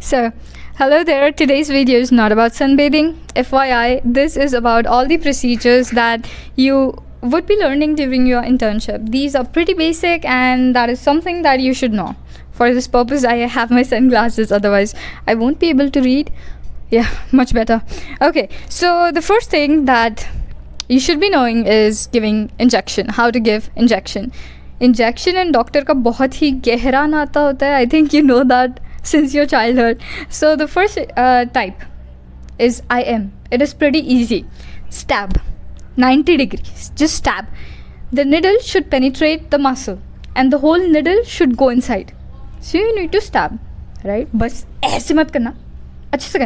So, hello there. Today's video is not about sunbathing. FYI, this is about all the procedures that you would be learning during your internship. These are pretty basic, and that is something that you should know. For this purpose, I have my sunglasses, otherwise, I won't be able to read. Yeah, much better. Okay, so the first thing that you should be knowing is giving injection, how to give injection. Injection and doctor का बहुत ही गहरा नाता होता है. I think you know that since your childhood. So the first type is IM. It is pretty easy. Stab, 90 degrees. Just stab. The needle should penetrate the muscle, and the whole needle should go inside. So you need to stab, right? बस ऐसे मत करना, अच्छे से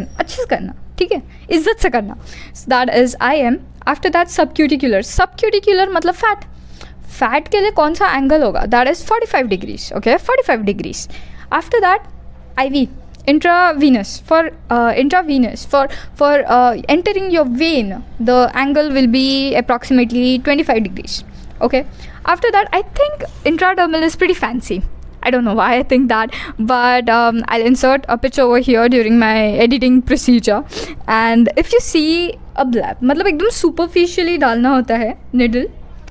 करना, ठीक है? इज्जत से करना. So that is IM. After that, subcuticular. Subcuticular मतलब fat. Fat के लिए कौन सा एंगल होगा? That is 45 degrees. Okay, 45 degrees. After that, IV, intravenous. For entering your vein, the angle will be approximately 25 degrees. Okay. After that, I think intradermal is pretty fancy. I don't know why I think that, but I'll insert a picture over here during my editing procedure. And if you see a bleb, मतलब एकदम superficially डालना होता है needle,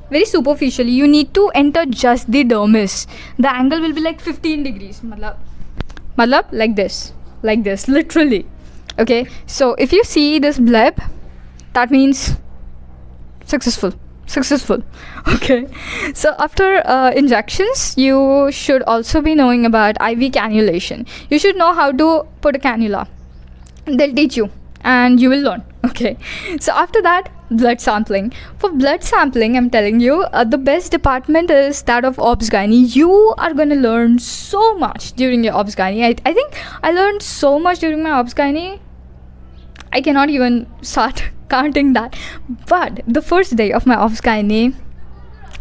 very superficially. You need to enter just the dermis. The angle will be like 15 degrees. मतलब like this, literally. Okay. So if you see this bleb, that means successful. Okay. So after injections, you should also be knowing about IV cannulation. You should know how to put a cannula. They'll teach you and you will learn. Okay. So after that, blood sampling. For blood sampling, I'm telling you, the best department is that of obs-gynae. You are going to learn so much during your obs-gynae. I think I learned so much during my obs-gynae. I cannot even start counting that. But the first day of my obs-gynae,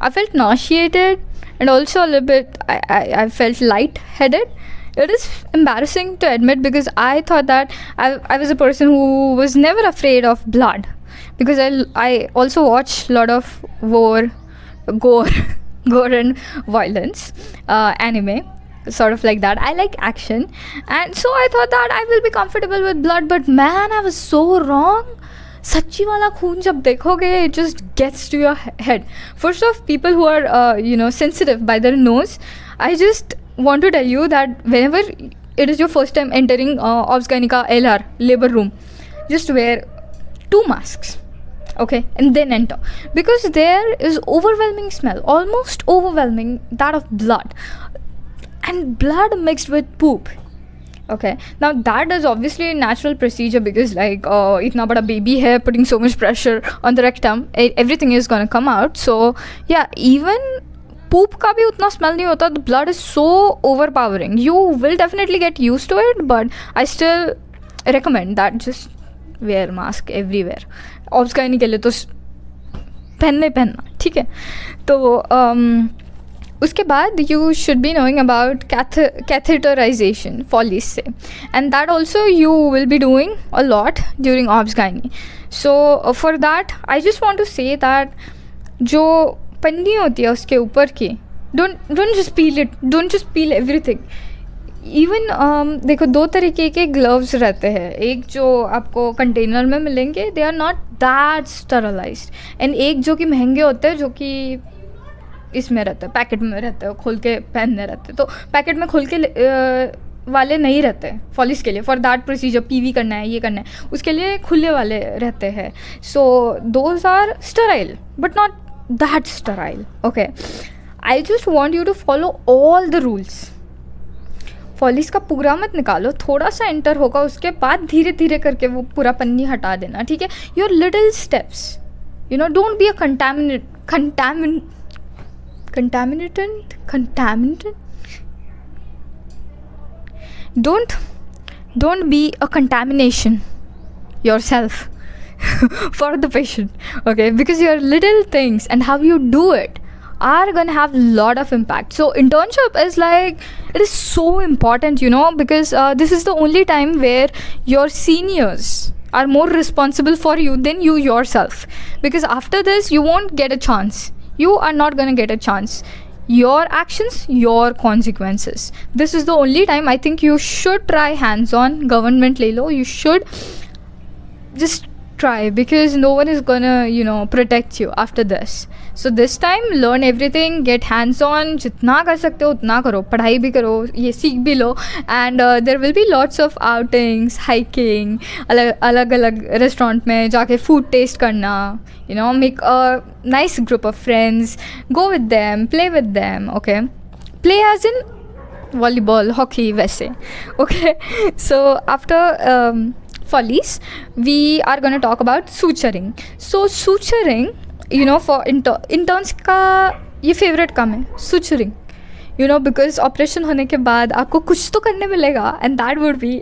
I felt nauseated and also a little bit, I felt lightheaded. It is embarrassing to admit because I thought that I was a person who was never afraid of blood, because I also watch a lot of gore and violence, anime, sort of like that. I like action, and so I thought that I will be comfortable with blood, but man, I was so wrong. सच्ची वाला खून जब देखोगे, it just gets to your head. First off, people who are sensitive by their nose, I just want to tell you that whenever it is your first time entering obs-gynae ka LR, labor room, just wear 2 masks. Okay, and then enter, because there is overwhelming smell, almost overwhelming, that of blood, and blood mixed with poop. Okay, now that is obviously a natural procedure, because like itna bada baby hai, putting so much pressure on the rectum, everything is gonna come out. So yeah, even poop ka bhi utna smell nahi hota. The blood is so overpowering. You will definitely get used to it, but I still recommend that just wear mask everywhere. obs-gynae के लिए तो पहनना, ठीक है? तो उसके बाद you should be knowing about catheterization, Foley's से, and that also you will be doing a lot during obs-gynae. So for that, I just want to say that जो पन्नी होती है उसके ऊपर की, don't just peel it, don't just peel everything. Even देखो, 2 तरीके के ग्लव्स रहते हैं. एक जो आपको कंटेनर में मिलेंगे, they are not that sterilised, and एक जो कि महंगे होते हैं, जो कि इसमें रहते हैं, पैकेट में रहते हैं, खोल के पहनने रहते हैं. तो पैकेट में खोल के वाले नहीं रहते फॉलिस के लिए. फॉर दैट प्रोसीजर, PV करना है, ये करना है, उसके लिए खुले वाले रहते हैं. So those are sterile but not that sterile. Okay, I just want you to follow all the rules. फॉलिस का पूरा मत निकालो, थोड़ा सा एंटर होगा, उसके बाद धीरे धीरे करके वो पूरा पन्नी हटा देना, ठीक है? Your little steps, don't be a contaminated. Don't be a contamination yourself for the patient. Okay, because your little things and how you do it are gonna have a lot of impact. So internship is like, it is so important, because this is the only time where your seniors are more responsible for you than you yourself, because after this you won't get a chance. You are not gonna get a chance. your actions, your consequences. This is the only time I think you should try hands-on. Government ले लो, you should just try, because no one is gonna, you know, protect you after this. So this time learn everything, get hands on, जितना कर सकते हो उतना करो, पढ़ाई भी करो, ये सीख भी लो. And there will be lots of outings, hiking, अलग अलग रेस्टोरेंट में जाके food taste करना, you know, make a nice group of friends, go with them, play with them. Okay, play as in volleyball, hockey, वैसे. Okay, so after follies, we are going to talk about suturing. So suturing, you know, for interns का ये favorite काम है, suturing. You know, because operation होने के बाद आपको कुछ तो करने मिलेगा, and that would be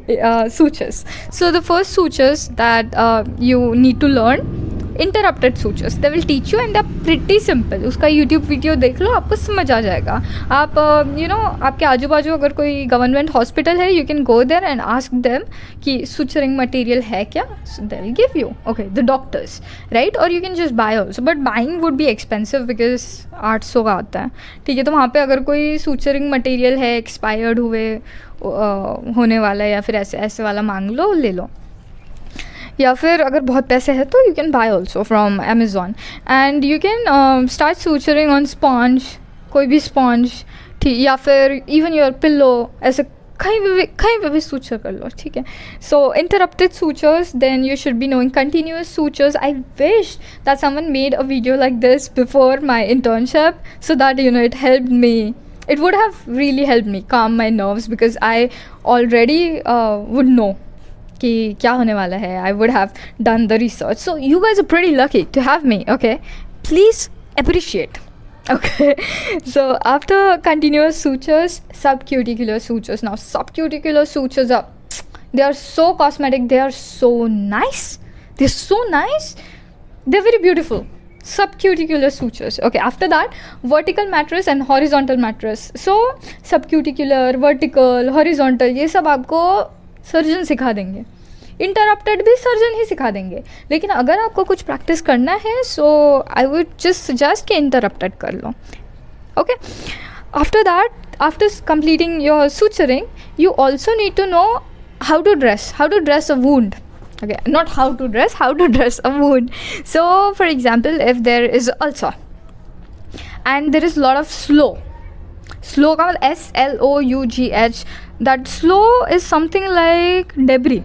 sutures. So the first sutures that you need to learn, interrupted sutures. They will teach you and they are pretty simple. उसका YouTube वीडियो देख लो, आपको समझ आ जाएगा. आप you know, आपके आजू बाजू अगर कोई गवर्नमेंट हॉस्पिटल है, you can go there and ask them कि suturing material है क्या, so they will give you. Okay, the doctors, right? Or you can just buy also, but buying would be expensive because 800 का आता है. ठीक है, तो वहाँ पे अगर कोई suturing material है, expired होने वाला है या फिर ऐसे वाला मांग लो, ले लो. या फिर अगर बहुत पैसे है तो you can buy also from Amazon. And you can start suturing on sponge, कोई भी स्पॉन्ज, ठीक, या फिर इवन योर पिल्लो, ऐसे कहीं पे भी सूचर कर लो. ठीक है. So interrupted sutures, then you should be knowing continuous sutures. I wish that someone made a video like this before my internship, so that you know it helped me. It would have really helped me calm my nerves because I already would know कि क्या होने वाला है. I would have done the research. So you guys are pretty lucky to have me. Okay, please appreciate. Okay, so after continuous sutures, subcuticular sutures. Now subcuticular sutures they are so cosmetic, they are so nice, they're so nice, they're very beautiful. Subcuticular sutures. Okay, after that, vertical mattress and horizontal mattress. So subcuticular, vertical, horizontal, ये सब आपको surgeon सिखा देंगे. Interrupted भी surgeon ही सिखा देंगे. लेकिन अगर आपको कुछ प्रैक्टिस करना है, so I would just suggest कि इंटरप्टेड कर लो. Okay, after that, after completing your suturing, you also need to know how to dress a wound. Okay, not how to dress a wound. So for example, if there is ulcer and there is a lot of slough का मतलब SLOUGH, that slough is something like debris.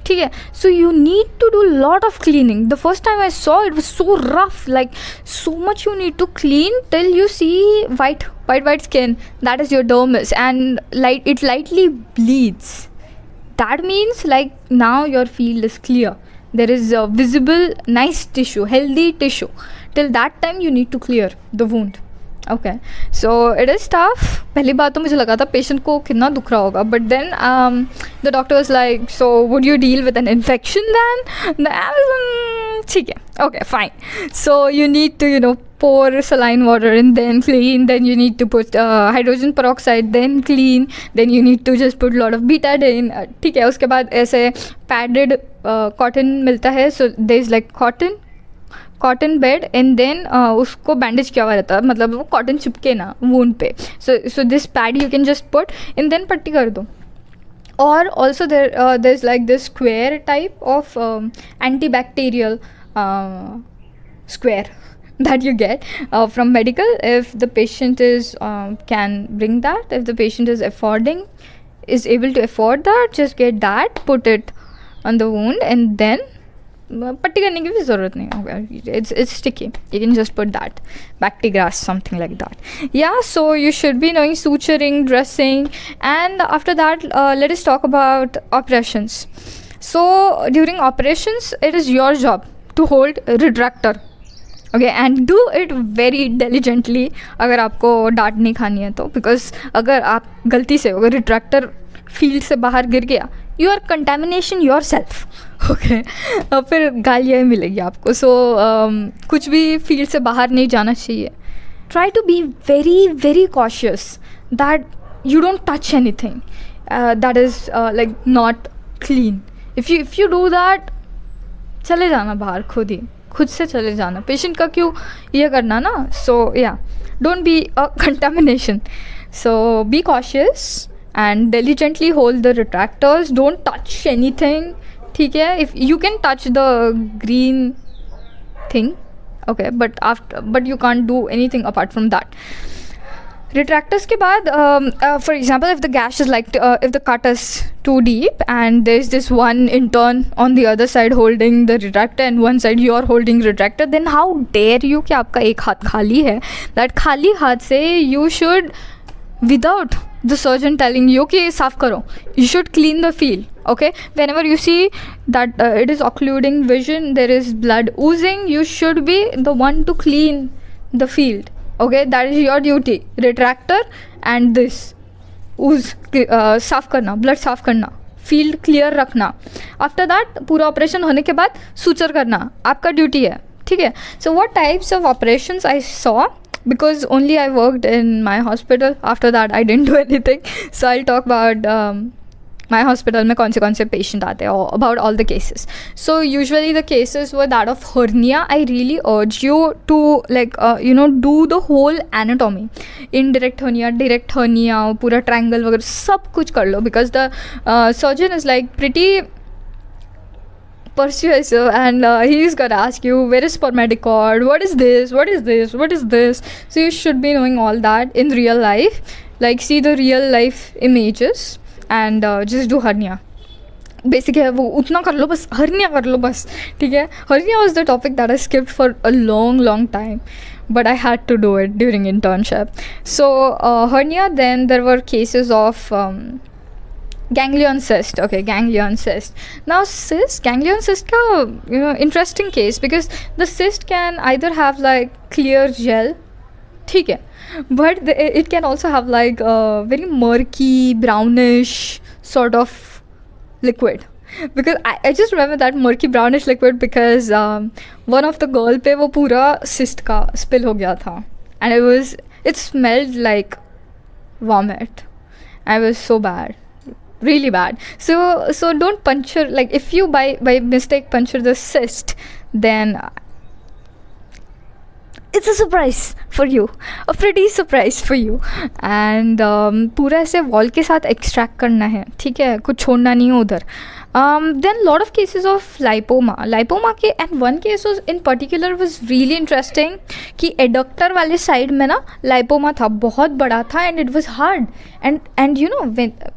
ठीक है. So you need to do lot of cleaning. The first time I saw it was so rough, like so much you need to clean till you see white skin. That is your dermis, and it lightly bleeds. That means like now your field is clear. There is a visible nice tissue, healthy tissue. Till that time you need to clear the wound. Okay, so it is tough. पहली बात तो मुझे लगा था patient को कितना दुख रहा होगा, but then the doctor was like, so would you deal with an infection then? ठीक है, okay, fine. So you need to, you know, pour saline water and then clean, then you need to put hydrogen peroxide, then clean, then you need to just put lot of betadine. ठीक है. उसके बाद ऐसे padded cotton मिलता है, so there is like cotton bed and then उसको bandage किया हुआ रहता है, मतलब वो कॉटन चिपके ना वूंड पे. so this pad you can just put and then पट्टी कर दो. और also there's like this square type of antibacterial square that you get from medical. If the patient is can bring that, if the patient is able to afford that, just get that, put it on the wound and then पट्टी करने की भी ज़रूरत नहीं होगा. It's sticky. You can just put that Bactigras, something like that. Yeah, so you should be knowing suturing, dressing, and after that let us talk about operations. So during operations, it is your job to hold retractor. Okay, and do it very diligently अगर आपको डांट नहीं खानी है तो, because अगर आप गलती से अगर रिट्रैक्टर फील्ड से बाहर गिर गया, you are contamination yourself. Okay, फिर गालियाँ मिलेगी आपको. सो कुछ भी फील्ड से बाहर नहीं जाना चाहिए. Try to be very very cautious that you don't touch anything that is like not clean. If you do that, चले जाना बाहर खुद से चले जाना, पेशेंट का क्यों ये करना ना. सो या don't be a contamination. So be cautious and diligently hold the retractors. Don't touch anything. ठीक है, if you can touch the green thing, okay, but you can't do anything apart from that. Retractors के बाद for example, if the gash is like if the cut is too deep and there's this one intern on the other side holding the retractor and one side you are holding retractor, then how dare you कि आपका एक हाथ खाली है, that खाली हाथ से you should, without the surgeon telling you कि साफ करो, you should clean the field. Okay, whenever you see that it is occluding vision, there is blood oozing, you should be the one to clean the field. Okay, that is your duty. Retractor and this ooze साफ करना, blood साफ करना, field clear रखना. After that पूरा operation होने के बाद suture करना आपका ड्यूटी है, ठीक है. So what types of operations I saw, because only I worked in my hospital, after that I didn't do anything, so I'll talk about my hospital में कौन से patient आते हैं, about all the cases. So usually the cases were that of hernia. I really urge you to like do the whole anatomy, indirect hernia, direct hernia, पूरा triangle वगैरह सब कुछ कर लो, because the surgeon is like pretty persuasive and he's gonna ask you where is spermatic cord, what is this, so you should be knowing all that in real life, like see the real life images and just do hernia. Basic है वो, उतना कर लो बस, hernia कर लो बस, ठीक है. Hernia was the topic that I skipped for a long time, but I had to do it during internship. So hernia, then there were cases of ganglion cyst. Okay, ganglion cyst. Now ganglion cyst ka, interesting case, because the cyst can either have like clear gel, ठीक है, but it can also have like very murky brownish sort of liquid, because I just remember that murky brownish liquid because one of the girl पे वो पूरा cyst का spill हो गया था, and it smelled like vomit. I was so bad, really bad. So don't puncture, like if you by mistake puncture the cyst, then it's a surprise for you, a pretty surprise for you. And पूरा ऐसे wall के साथ extract करना है, ठीक है, कुछ छोड़ना नहीं है उधर. Then lot of cases of lipoma के, and one case was in particular was really interesting कि एडक्टर वाले साइड में ना लाइपोमा था, बहुत बड़ा था, and it was hard, and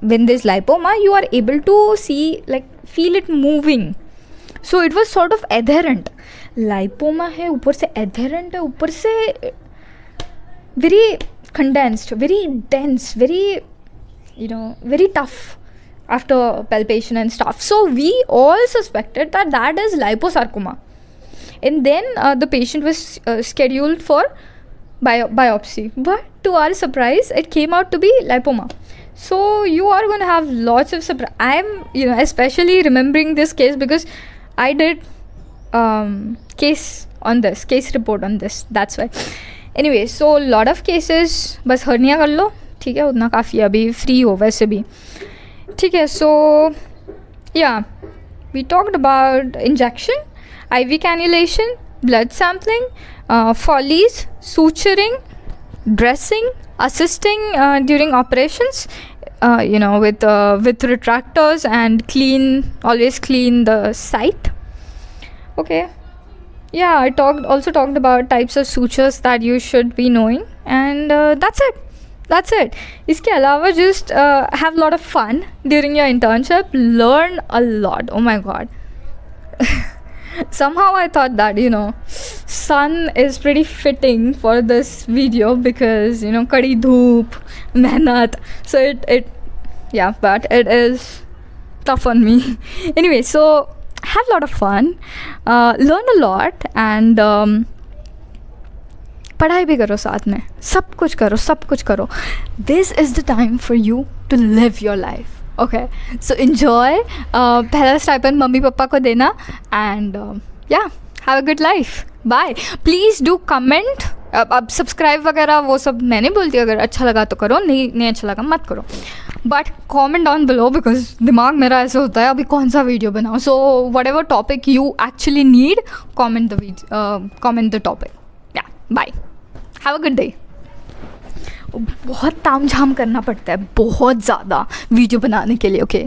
when there's lipoma you are able to see, like feel it moving, so it was sort of adherent. Lipoma है, ऊपर से एधेरेंट है, ऊपर से very condensed, very dense, very very tough after palpation and stuff. So we all suspected that is liposarcoma, and then the patient was scheduled for biopsy, but to our surprise it came out to be lipoma. So you are going to have lots of surprise. I'm especially remembering this case because I did case report on this, that's why. Anyway, so lot of cases, बस hernia कर लो, ठीक है, उतना काफ़ी है, अभी free हो वैसे भी, ठीक है. So yeah, we talked about injection, IV cannulation, blood sampling, Foley's, suturing, dressing, assisting during operations, with retractors, and always clean the site. Okay, yeah, I also talked about types of sutures that you should be knowing, and that's it. इसके अलावा just have a lot of fun during your internship, learn a lot. Oh my god. Somehow I thought that sun is pretty fitting for this video because kadi dhoop, mehnat, so it yeah, but it is tough on me. Anyway, so have a lot of fun, learn a lot, and पढ़ाई भी करो साथ में, सब कुछ करो. This is the time for you to live your life. Okay, so enjoy. पहला stipend mummy papa को देना, and yeah, have a good life. Bye. Please do comment. अब सब्सक्राइब वगैरह वो सब मैंने बोलती हूँ, अगर अच्छा लगा तो करो, नहीं अच्छा लगा मत करो, but comment down below, because दिमाग मेरा ऐसे होता है अभी कौन सा वीडियो बनाओ. So whatever topic you actually need, comment the topic. Yeah bye, have a good day. बहुत ताम झाम करना पड़ता है, बहुत ज़्यादा वीडियो बनाने के लिए, ओके।